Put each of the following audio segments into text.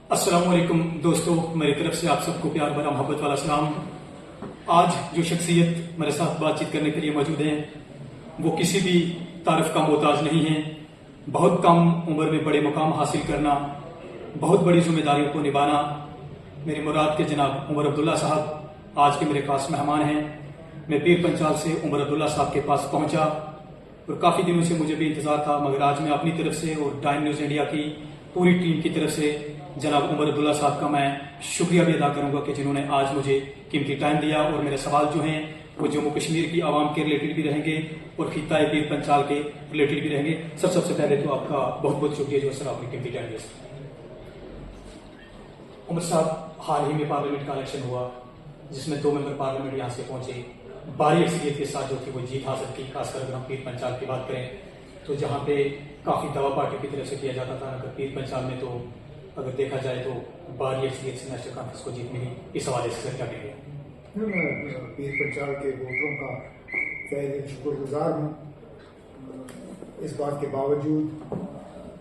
अस्सलामुअलैकुम दोस्तों, मेरी तरफ से आप सबको प्यार भरा मोहब्बत वाला सलाम। आज जो शख्सियत मेरे साथ बातचीत करने के लिए मौजूद हैं वो किसी भी तारीफ का मोहताज नहीं है। बहुत कम उम्र में बड़े मुकाम हासिल करना, बहुत बड़ी जिम्मेदारियों को निभाना। मेरी मुराद के जनाब उमर अब्दुल्ला साहब आज के मेरे खास मेहमान हैं। मैं पीर पंचाल से उमर अब्दुल्ला साहब के पास पहुंचा और काफ़ी दिनों से मुझे भी इंतजार था, मगर आज मैं अपनी तरफ से और टाइम न्यूज़ इंडिया की पूरी टीम की तरफ से जनाब उमर अब्दुल्ला साहब का मैं शुक्रिया भी अदा करूंगा कि जिन्होंने आज मुझे कीमती टाइम दिया। और मेरे सवाल जो हैं वो जम्मू कश्मीर की आवाम के रिलेटेड भी रहेंगे और खिता पीर पंचाल के रिलेटेड भी रहेंगे। सबसे पहले तो आपका बहुत बहुत शुक्रिया जो सर आपने कीमती टाइम दिया। उमर साहब, हाल ही में पार्लियामेंट का इलेक्शन हुआ जिसमें 2 मेंबर पार्लियामेंट यहाँ से पहुंचे, भारी अक्सरियत के साथ जो थी वो जीत हासिल की। खासकर अगर हम पीर पंचाल की बात करें तो जहाँ पे काफ़ी दावा पार्टी की तरफ से किया जाता था, अगर पीर पंचाल में तो अगर देखा जाए तो भारी अक्सरियत से नेशनल कॉन्फ्रेंस को जीत मिली। इस हवाले से क्या कहेंगे? मैं पीर पंचाल के वोटरों का तहे शुक्रगुजार हूँ। इस बात के बावजूद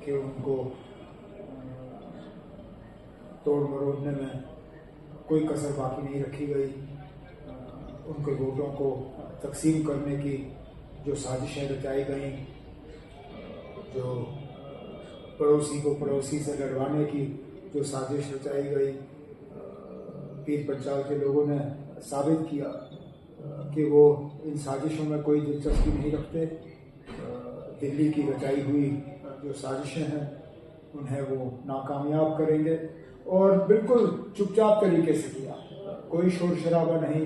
कि उनको तोड़ मरोड़ने में कोई कसर बाकी नहीं रखी गई, उनके वोटों को तकसीम करने की जो साजिशें रचाई गई, जो पड़ोसी को पड़ोसी से लड़वाने की जो साजिश रचाई गई, पीर पंचाल के लोगों ने साबित किया कि वो इन साजिशों में कोई दिलचस्पी नहीं रखते। दिल्ली की रचाई हुई जो साजिशें हैं उन्हें वो नाकामयाब करेंगे और बिल्कुल चुपचाप तरीके से किया, कोई शोर शराबा नहीं।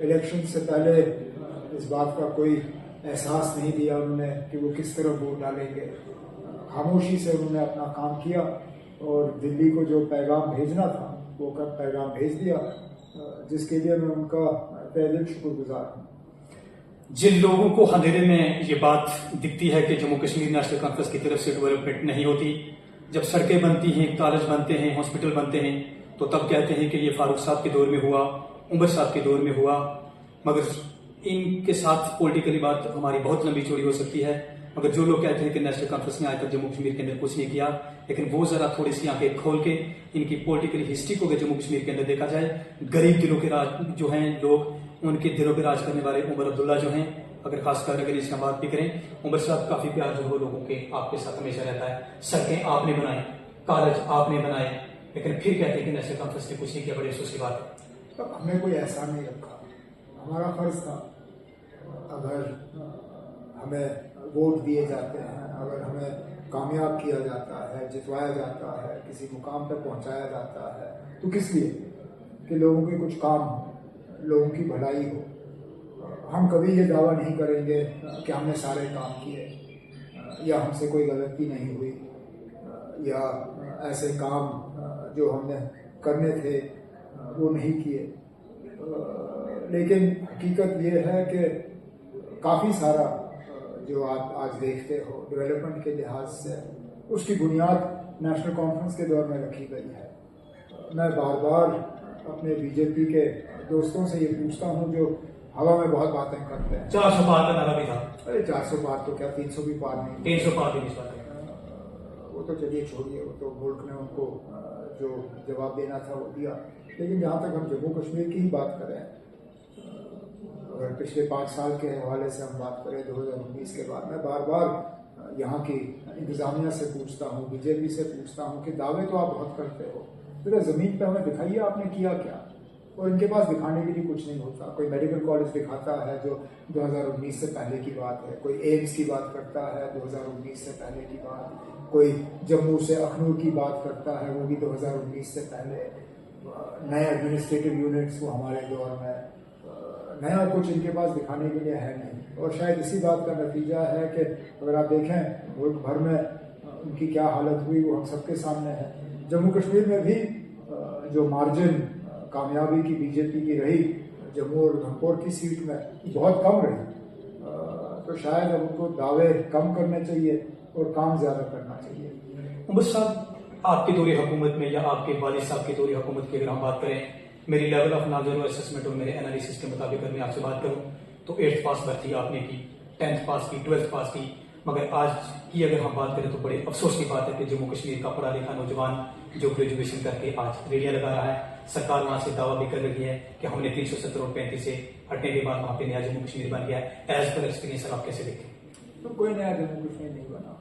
इलेक्शन से पहले इस बात का कोई एहसास नहीं दिया उन्होंने कि वो किस तरह वोट डालेंगे। खामोशी से उन्होंने अपना काम किया और दिल्ली को जो पैगाम भेजना था वो का पैगाम भेज दिया, जिसके लिए मैं उनका तहे दिल शुक्रगुजार हूँ। जिन लोगों को अंधेरे में ये बात दिखती है कि जम्मू कश्मीर नेशनल कॉन्फ्रेंस की तरफ से डेवलपमेंट नहीं होती, जब सड़कें बनती हैं, कॉलेज बनते हैं, हॉस्पिटल बनते हैं, तो तब कहते हैं कि ये फारूक साहब के दौर में हुआ, उमर साहब के दौर में हुआ। मगर इनके साथ पॉलिटिकली बात हमारी बहुत लंबी चौड़ी हो सकती है। मगर जो लोग कहते हैं कि नेशनल कॉन्फ्रेंस ने आज तक जम्मू कश्मीर के अंदर कुछ नहीं किया, लेकिन वो जरा थोड़ी सी आंखें खोल के इनकी पॉलिटिकल हिस्ट्री को अगर जम्मू कश्मीर के अंदर देखा जाए, गरीब दिलों के राज जो हैं लोग, उनके दिलों पे राज करने वाले उमर अब्दुल्ला जो हैं, अगर खासकर अगर इसका बात भी करें, उमर साहब काफी प्यार जो है लोगों के आपके साथ हमेशा रहता है। सड़कें आपने बनाई, कॉलेज आपने बनाए, लेकिन फिर कहते हैं कि नेशनल कॉन्फ्रेंस ने कुछ नहीं किया। बड़े अफसोस की बात है। तो हमें कोई एहसान नहीं रखा, हमारा फर्ज था। अगर हमें वोट दिए जाते हैं, अगर हमें कामयाब किया जाता है, जितवाया जाता है, किसी मुकाम पर पहुंचाया जाता है, तो किस लिए? कि लोगों के कुछ काम हो, लोगों की भलाई हो। हम कभी ये दावा नहीं करेंगे कि हमने सारे काम किए या हमसे कोई गलती नहीं हुई या ऐसे काम जो हमने करने थे वो नहीं किए। लेकिन हकीकत ये है कि काफ़ी सारा जो आप आज देखते हो डेवलपमेंट के लिहाज से, उसकी बुनियाद नेशनल कॉन्फ्रेंस के दौर में रखी गई है। मैं बार बार अपने बीजेपी के दोस्तों से ये पूछता हूँ जो हवा में बहुत बातें करते हैं। 400 पार का नारा भी था। अरे 400 पार तो क्या, 300 भी पार नहीं। 300 पार भी नहीं। वो तो चलिए छोड़िए, वो तो मुल्क ने उनको जो जवाब देना था वो दिया। लेकिन जहाँ तक हम जम्मू कश्मीर की ही बात करें, अगर पिछले 5 साल के हवाले से हम बात करें 2019 के बाद, मैं बार बार यहाँ की इंतजामिया से पूछता हूँ, बीजेपी से पूछता हूँ कि दावे तो आप बहुत करते हो, जरा ज़मीन पे हमें दिखाइए आपने किया क्या। और इनके पास दिखाने के लिए कुछ नहीं होता। कोई मेडिकल कॉलेज दिखाता है जो 2019 से पहले की बात है, कोई एम्स की बात करता है 2019 से पहले की बात, कोई जम्मू से अखनूर की बात करता है वो भी 2019 से पहले, नए एडमिनिस्ट्रेटिव यूनिट्स वो हमारे दौर में, नया कुछ इनके पास दिखाने के लिए है नहीं। और शायद इसी बात का नतीजा है कि अगर आप देखें मुल्क भर में उनकी क्या हालत हुई वो हम सबके सामने है। जम्मू कश्मीर में भी जो मार्जिन कामयाबी की बीजेपी की रही, जम्मू और उधमपुर की सीट में बहुत कम रही। तो शायद अब उनको दावे कम करने चाहिए और काम ज़्यादा करना चाहिए। उमर साहब, आपके दौरे हुकूमत में या आपके वालिद साहब के दौरे हुकूमत की अगर हम बात करें, मेरी लेवल ऑफ नॉलेज और असेसमेंट और मेरे एनालिसिस के मुताबिक अगर मैं आपसे बात करूं तो 8th पास भर्ती आपने की, 10th पास की, 12th पास की, मगर आज की अगर हम बात करें तो बड़े अफसोस की बात है कि जम्मू कश्मीर का पढ़ा लिखा नौजवान जो ग्रेजुएशन करके आज रेडिया लगा रहा है। सरकार वहां से दावा भी कर रही है कि हमने 370 और 35 से हटने के बाद वहां पे नया जम्मू कश्मीर बन गया है। एज पर एक्सपीरियंस सर आप कैसे देखते हैं? तो कोई नया जम्मू कश्मीर नहीं बना,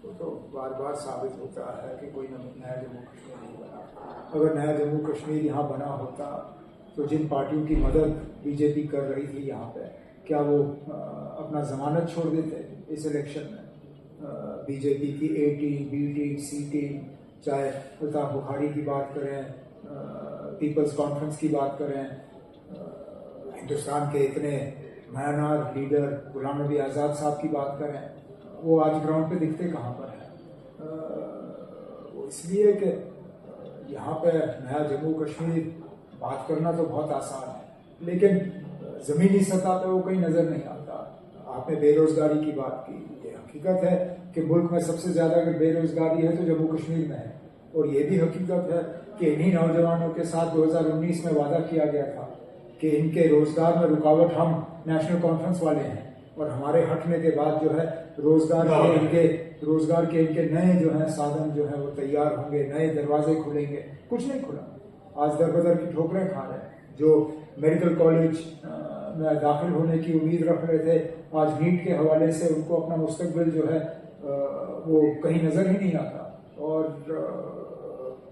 वो तो बार बार साबित होता है कि कोई नया जम्मू कश्मीर नहीं बना। अगर नया जम्मू कश्मीर यहाँ बना होता तो जिन पार्टियों की मदद बीजेपी कर रही थी यहाँ पे, क्या वो अपना जमानत छोड़ देते इस इलेक्शन में? बीजेपी की ए टीम, बी टीम, सी टीम, चाहे अल्ताफ बुखारी की बात करें, पीपल्स कॉन्फ्रेंस की बात करें, हिंदुस्तान के इतने म्यानमार लीडर गुलाम नबी आज़ाद साहब की बात करें, वो आज ग्राउंड पे दिखते कहाँ पर है? वो इसलिए कि यहाँ पे नया जम्मू कश्मीर बात करना तो बहुत आसान है, लेकिन ज़मीनी सतह पे वो कहीं नज़र नहीं आता। आपने बेरोजगारी की बात की, ये हकीकत है कि मुल्क में सबसे ज़्यादा अगर बेरोजगारी है तो जम्मू कश्मीर में है, और ये भी हकीकत है कि इन्हीं नौजवानों के साथ 2019 में वादा किया गया था कि इनके रोजगार में रुकावट हम नेशनल कॉन्फ्रेंस वाले हैं, और हमारे हटने के बाद जो है रोजगार के इनके नए जो है साधन जो है वो तैयार होंगे, नए दरवाजे खुलेंगे। कुछ नहीं खुला, आज दर बदर की ठोकरें खा रहे हैं। जो मेडिकल कॉलेज में दाखिल होने की उम्मीद रख रहे थे, आज नीट के हवाले से उनको अपना मुस्तकबिल जो है वो कहीं नजर ही नहीं आता, और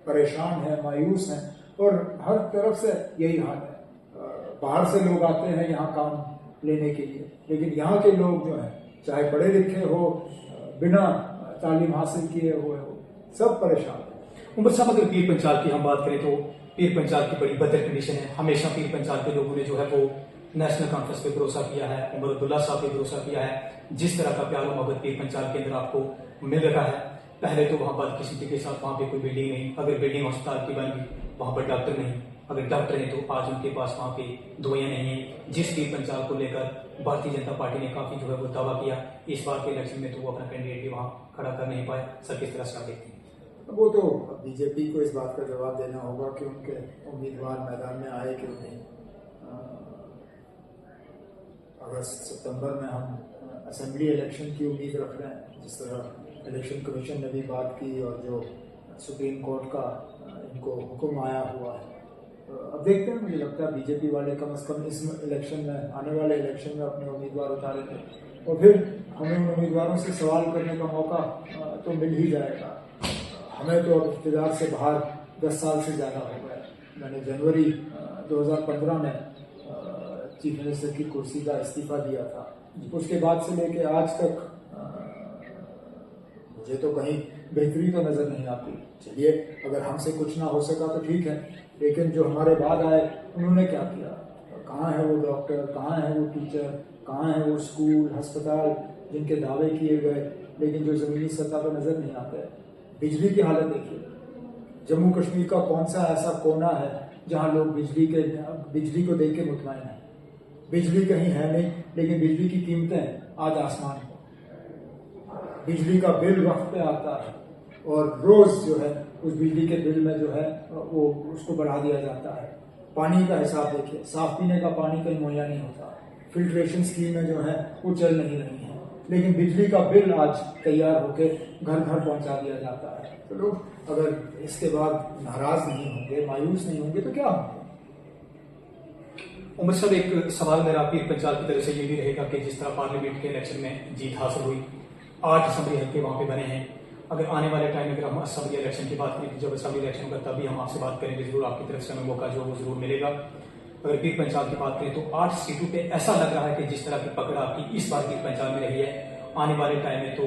परेशान है, मायूस हैं, और हर तरफ से यही हाल है। बाहर से लोग आते हैं यहाँ काम लेने के लिए, लेकिन यहाँ के लोग जो हैं, चाहे पढ़े लिखे हो, बिना तालीम हासिल किए हुए हो, सब परेशान हैं। उमर साहब, अगर पीर पंचाल की हम बात करें तो पीर पंचाल की बड़ी बदतर कंडीशन है। हमेशा पीर पंचाल के लोगों ने जो है वो नेशनल कॉन्फ्रेंस पे भरोसा किया है, उमर अब्दुल्ला साहब पे भरोसा किया है। जिस तरह का प्यार और मोहब्बत पीर पंचाल के अंदर आपको मिल रहा है, पहले तो वहां पर किसी के साथ वहां पे कोई बिल्डिंग नहीं, अगर बिल्डिंग अस्पताल की बन गई वहां पर डॉक्टर नहीं, अगर डॉक्टर है तो आज उनके पास वहां पे दवाइयां नहीं है। जिस पीर पंचाल को लेकर भारतीय जनता पार्टी ने काफी जो है वो दावा किया, इस बार के इलेक्शन में तो वो अपना कैंडिडेट भी वहां खड़ा कर नहीं पाए। सर, किस तरह से आप देखते हैं? वो तो बीजेपी को इस बात का जवाब देना होगा कि उनके उम्मीदवार मैदान में आए क्यों नहीं। अगस्त सितंबर में हम असेंबली इलेक्शन की उम्मीद रख रहे हैं, जिस तरह इलेक्शन कमीशन ने भी बात की, और जो सुप्रीम कोर्ट का इनको हुक्म आया हुआ है। अब देखते हैं, मुझे लगता है बीजेपी वाले कम से कम इस इलेक्शन में, आने वाले इलेक्शन में अपने उम्मीदवार उतारेंगे, और फिर हमें उन उम्मीदवारों से सवाल करने का मौका तो मिल ही जाएगा। हमें तो अब इख्तियार से बाहर 10 साल से ज़्यादा हो गया। मैंने जनवरी 2015 में चीफ मिनिस्टर की कुर्सी का इस्तीफा दिया था। उसके बाद से लेके आज तक मुझे तो कहीं बेहतरी तो नज़र नहीं आती। चलिए, अगर हमसे कुछ ना हो सका तो ठीक है, लेकिन जो हमारे बाद आए उन्होंने क्या किया? कहाँ है वो डॉक्टर, कहाँ है वो टीचर, कहाँ है वो स्कूल, अस्पताल जिनके दावे किए गए लेकिन जो ज़मीनी सतह पर नज़र नहीं आते? बिजली की हालत देखिए, जम्मू कश्मीर का कौन सा ऐसा कोना है जहाँ लोग बिजली को देख के मुतमईन हैं? बिजली कहीं है नहीं, लेकिन बिजली की कीमतें आज आसमान पर। बिजली का बिल वक्त पे आता है, और रोज जो है उस बिजली के बिल में जो है वो उसको बढ़ा दिया जाता है। पानी का हिसाब देखिए, साफ पीने का पानी कहीं मुहैया नहीं होता, फिल्ट्रेशन स्कीमें जो है वो चल नहीं रही हैं, लेकिन बिजली का बिल आज तैयार होकर घर घर पहुंचा दिया जाता है। तो लोग अगर इसके बाद नाराज नहीं होंगे, मायूस नहीं होंगे, तो क्या होंगे? उमर साहब, एक सवाल मेरा पीर पंचाल की तरफ से ये भी रहेगा कि जिस तरह पार्लियामेंट के इलेक्शन में जीत हासिल हुई, 8 असेंबली हल्के वहां पे बने हैं। अगर आने वाले टाइम में अगर हम असेंबली इलेक्शन की बात करें, जब असेंबली इलेक्शन होगा तभी हम आपसे बात करेंगे, जरूर आपकी तरफ से हमें मौका जो वो जरूर मिलेगा। अगर पीर पंचाल की बात करें तो 8 सीटों पे ऐसा लग रहा है कि जिस तरह की पकड़ आपकी इस बार पीर पंचाल में रही है, आने वाले टाइम में तो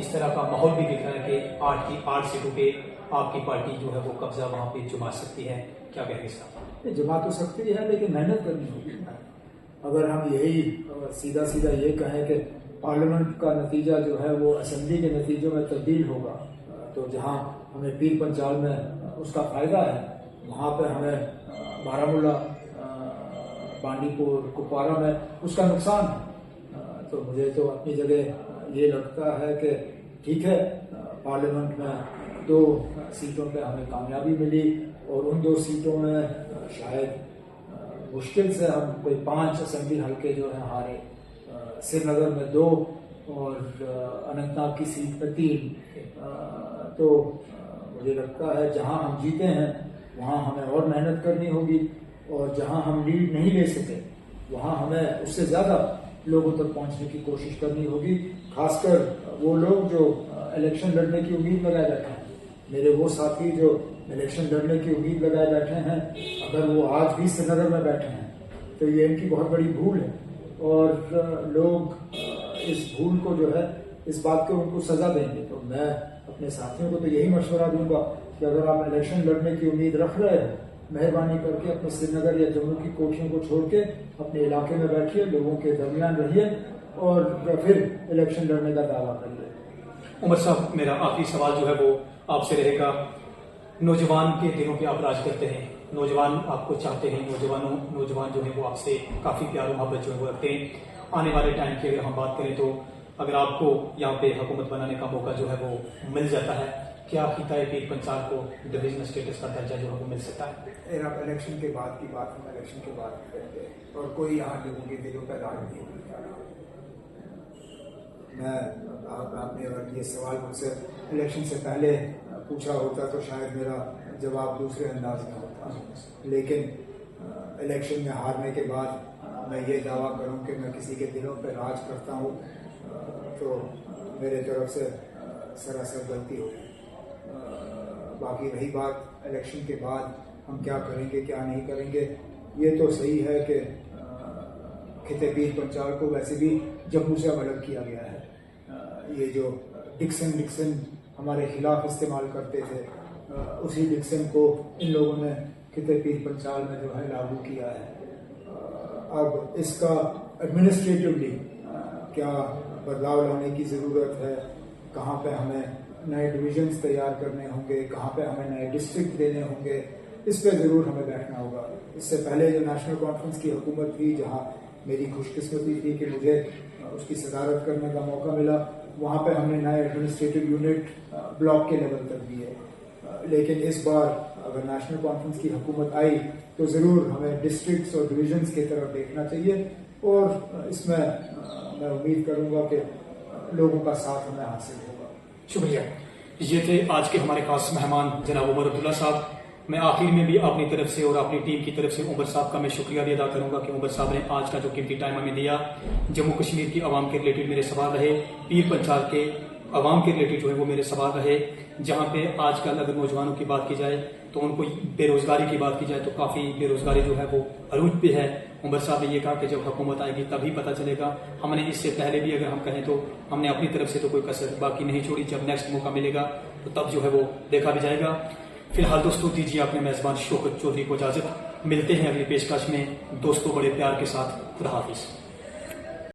इस तरह का माहौल भी दिख रहा है कि 8 की 8 सीटों पे आपकी पार्टी जो है वो कब्जा वहां पे जमा सकती है। क्या कहेंगे साहब? जमा तो सकती है, लेकिन मेहनत करनी होगी। अगर हम यही सीधा सीधा ये कहें कि पार्लियामेंट का नतीजा जो है वो असेंबली के नतीजों में तब्दील होगा, तो जहां हमें पीर पंचाल में उसका फायदा है, वहां पे हमें बारामूला, बांडीपुर, कुपवारा में उसका नुकसान है। तो मुझे तो अपनी जगह ये लगता है कि ठीक है, पार्लियामेंट में 2 सीटों पे हमें कामयाबी मिली, और उन 2 सीटों में शायद मुश्किल से हम कोई 5 असेंबली हल्के जो है हारे। श्रीनगर में 2 और अनंतनाग की सीट पर 3। तो मुझे लगता है जहां हम जीते हैं वहां हमें और मेहनत करनी होगी, और जहां हम लीड नहीं ले सके वहां हमें उससे ज़्यादा लोगों तक पहुंचने की कोशिश करनी होगी। खासकर वो लोग जो इलेक्शन लड़ने की उम्मीद लगाए बैठे हैं, मेरे वो साथी जो इलेक्शन लड़ने की उम्मीद लगाए बैठे हैं, अगर वो आज भी श्रीनगर में बैठे हैं तो ये इनकी बहुत बड़ी भूल है, और लोग इस भूल को जो है, इस बात को उनको सजा देंगे। तो मैं अपने साथियों को तो यही मशवरा दूंगा कि अगर आप इलेक्शन लड़ने की उम्मीद रख रहे हो, मेहरबानी करके अपने श्रीनगर या जम्मू की कोठियों को छोड़ के अपने इलाके में बैठिए, लोगों के दरमियान रहिए और फिर इलेक्शन लड़ने का दावा करिए। उमर साहब, मेरा आखिरी सवाल जो है वो आपसे रहेगा। नौजवान के दिलों पे आप राज करते हैं, नौजवान आपको चाहते हैं, नौजवान जो है वो आपसे काफी प्यार और मोहब्बत जो है वो रखते हैं। आने वाले टाइम की अगर हम बात करें तो अगर आपको यहाँ पे हुकूमत बनाने का मौका जो है वो मिल जाता है, क्या खिताए पीर पंचाल को डिवीजनल स्टेटस का दर्जा जो है वो मिल सकता है? आप इलेक्शन के बाद की बात हम इलेक्शन के बाद करते हैं, और कोई यहाँ लोगों के दिलों पर राज नहीं होने जा रहा। आपने अगर ये सवाल मुझसे इलेक्शन से पहले पूछा होता तो शायद मेरा जवाब दूसरे अंदाज में होता, लेकिन इलेक्शन में हारने के बाद मैं ये दावा करूं कि मैं किसी के दिलों पर राज करता हूं तो मेरे तरफ से सरासर गलती होगी। बाकी रही बात इलेक्शन के बाद हम क्या करेंगे क्या नहीं करेंगे, ये तो सही है कि खिते पीर पंचाल को वैसे भी जम्मू से अलग किया गया है। ये जो डिक्सन हमारे खिलाफ इस्तेमाल करते थे, उसी डिक्सन को इन लोगों ने खिते पीर पंचाल में जो है लागू किया है। अब इसका एडमिनिस्ट्रेटिवली क्या बदलाव लाने की ज़रूरत है, कहाँ पे हमें नए डिविजन्स तैयार करने होंगे, कहाँ पे हमें नए डिस्ट्रिक्ट देने होंगे, इस पे ज़रूर हमें बैठना होगा। इससे पहले जो नेशनल कॉन्फ्रेंस की हुकूमत थी, जहाँ मेरी खुशकिस्मती थी कि मुझे उसकी सदारत करने का मौका मिला, वहाँ पे हमने नए एडमिनिस्ट्रेटिव यूनिट ब्लॉक के लेवल तक दिए। लेकिन इस बार अगर नेशनल कॉन्फ्रेंस की हुकूमत आई तो ज़रूर हमें डिस्ट्रिक्ट्स और डिविजन्स की तरफ देखना चाहिए, और इसमें मैं उम्मीद करूँगा कि लोगों का साथ हमें हासिल होगा। शुक्रिया। ये थे आज के हमारे खास मेहमान जनाब उमर अब्दुल्ला साहब। मैं आखिर में भी अपनी तरफ से और अपनी टीम की तरफ से उमर साहब का मैं शुक्रिया भी अदा करूंगा कि उमर साहब ने आज का जो कीमती टाइम हमें दिया, जम्मू कश्मीर की आवाम के रिलेटेड मेरे सवाल रहे, पीर पंचाल के आवाम के रिलेटेड जो है वो मेरे सवाल रहे। जहाँ पे आजकल अगर नौजवानों की बात की जाए तो उनको बेरोजगारी की बात की जाए तो काफी बेरोजगारी जो है वो अरूज पे है। उमर साहब ने ये कहा कि जब हुकूमत आएगी तभी पता चलेगा। हमने इससे पहले भी अगर हम कहें तो हमने अपनी तरफ से तो कोई कसर बाकी नहीं छोड़ी। जब नेक्स्ट मौका मिलेगा तो तब जो है वो देखा भी जाएगा। फिलहाल दोस्तों दीजिए अपने मेजबान शौकत चौधरी को इजाजत। मिलते हैं अगली पेशकश में दोस्तों बड़े प्यार के साथ। खुदा हाफिज।